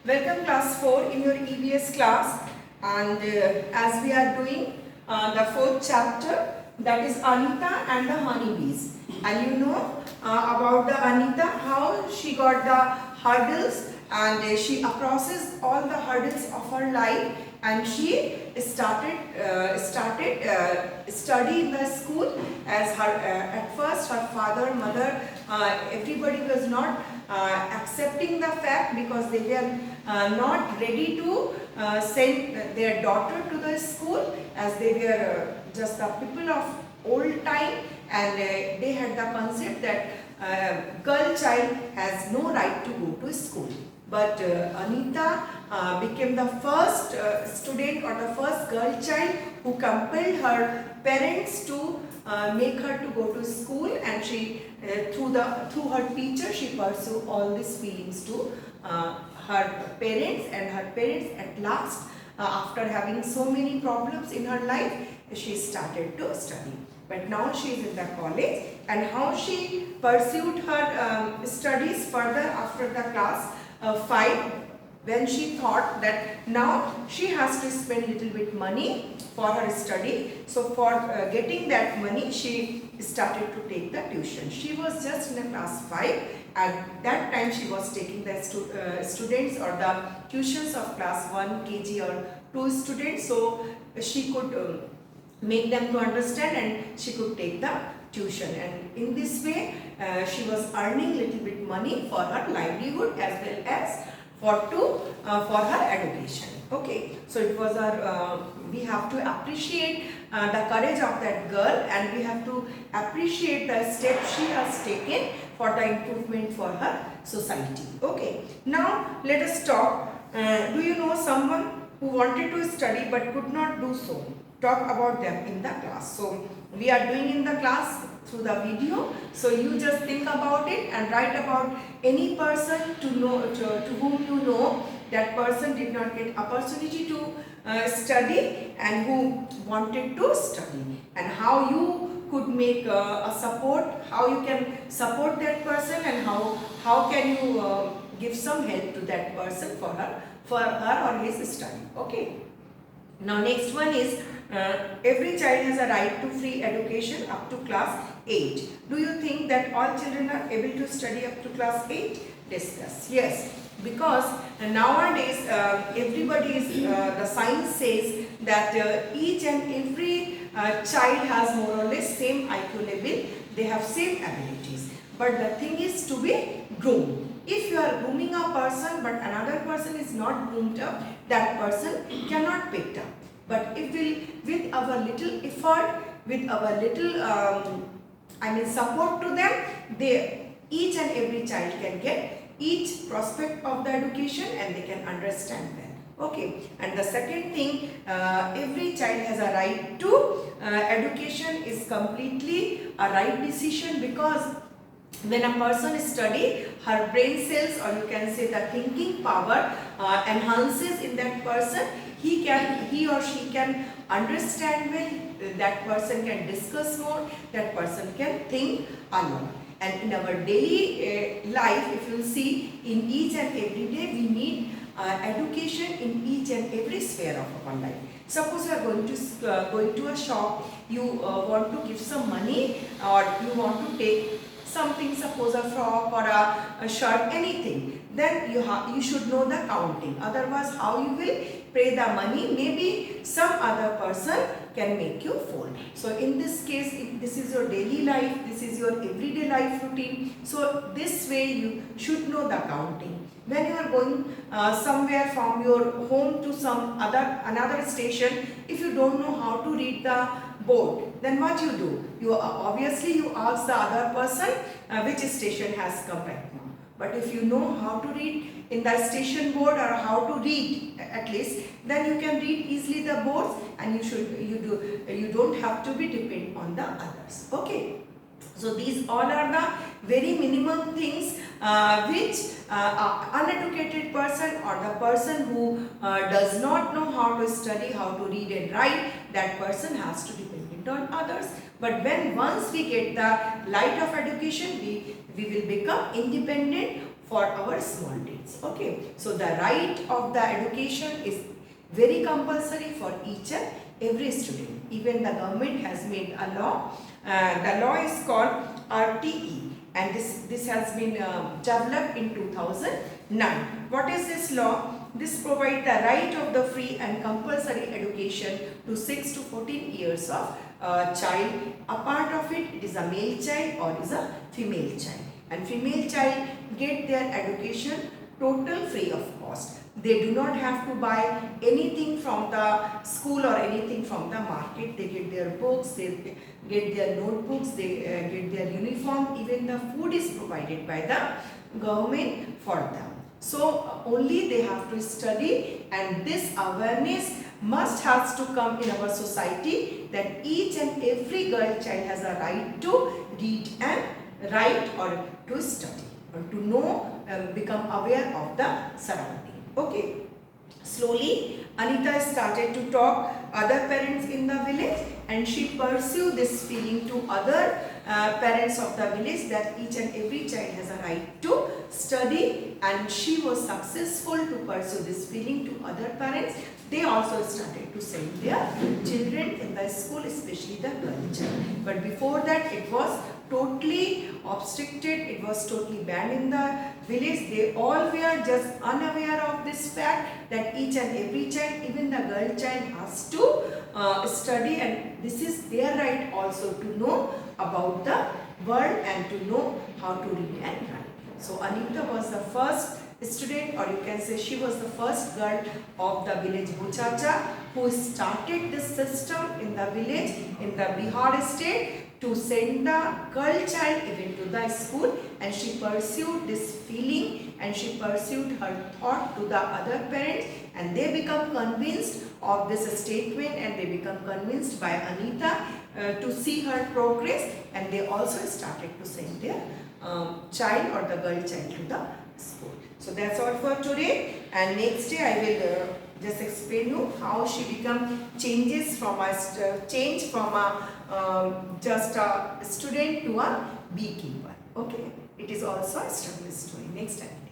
Welcome class 4 in your EVS class, and as we are doing the fourth chapter, that is Anita and the honeybees. And you know about the Anita, how she got the hurdles, and she crosses all the hurdles of her life, and she started study in the school. As her at first her father, mother, everybody was not accepting the fact, because they were not ready to send their daughter to the school, as they were just the people of old time, and they had the concept that girl child has no right to go to school. But Anita became the first student, or the first girl child, who compelled her parents to make her to go to school, and she through her teacher she pursued all these feelings to her parents, and her parents at last, after having so many problems in her life, she started to study. But now she is in the college, and how she pursued her studies further after the class 5, when she thought that now she has to spend little bit money for her study. So for getting that money, she started to take the tuition. She was just in the class 5. At that time she was taking the students, or the tuitions of class 1 KG or 2 students, so she could make them to understand, and she could take the tuition, and in this way she was earning little bit money for her livelihood, as well as for her education. Okay, so it was our we have to appreciate the courage of that girl, and we have to appreciate the steps she has taken for the improvement for her society. Okay, now let us talk. Do you know someone who wanted to study but could not do so? Talk about them in the class. So we are doing in the class through the video, so you just think about it and write about any person to whom you know that person did not get opportunity to study, and who wanted to study, and how you could make a support, how you can support that person, and how can you give some help to that person for her or his study. Okay, now next one is every child has a right to free education up to class 8. Do you think that all children are able to study up to class 8? Discuss. Yes, because nowadays everybody is, the science says that each and every child has more or less same IQ level, they have same abilities. But the thing is to be groomed. If you are grooming a person but another person is not groomed up, that person cannot pick up. But if we, with our little effort, with our little support to them, each and every child can get each prospect of the education, and they can understand well. Okay, and the second thing, every child has a right to education is completely a right decision, because when a person studies, her brain cells, or you can say the thinking power enhances in that person. He or she can understand well, that person can discuss more, that person can think a lot. And in our daily life, if you see, in each and every day we need education in each and every sphere of our life. Suppose you are going to a shop, you want to give some money, or you want to take something, suppose a frock or a shirt, anything, then you should know the counting. Otherwise, how you will pay the money? Maybe some other person can make you fold. So in this case, if this is your daily life, this is your everyday life routine, so this way you should know the counting. When you are going somewhere from your home to another station, if you don't know how to read the board, then what you do? You obviously you ask the other person which station has come right now. But if you know how to read in the station board, or how to read at least, then you can read easily the boards, and you don't have to be dependent on the others. Okay. So these all are the very minimum things which uneducated person, or the person who does not know how to study, how to read and write, that person has to depend on others. But when once we get the light of education, we will become independent for our small deeds. Okay, so the right of the education is very compulsory for each and every student. Even the government has made a law. The law is called RTE, and this has been developed in 2009. What is this law? This provides the right of the free and compulsory education to 6 to 14 years of child. A part of it is a male child or is a female child, and female child get their education total free of cost. They do not have to buy anything from the school or anything from the market. They get their books, they get their notebooks, they get their uniform. Even the food is provided by the government for them. So only they have to study, and this awareness must has to come in our society that each and every girl child has a right to read and write or to study or to know, become aware of the surrounding. Okay, slowly Anita started to talk other parents in the village, and she pursued this feeling to other parents of the village that each and every child has a right to study, and she was successful to pursue this feeling to other parents. They also started to send their children in the school, especially the girl child. But before that, it was totally obstructed, it was totally banned in the village. They all were just unaware of this fact that each and every child, even the girl child, has to study, and this is their right also to know about the world and to know how to read and write. So Anita was the first student, or you can say she was the first girl of the village Buchacha who started this system in the village in the Bihar state to send the girl child even to the school, and she pursued this feeling and she pursued her thought to the other parents, and they become convinced of this statement, and they become convinced by Anita to see her progress, and they also started to send their child or the girl child to the school. So that's all for today, and next day I will just explain you how she become changes from a just a student to a beekeeper. Okay, it is also a struggle story. Next time.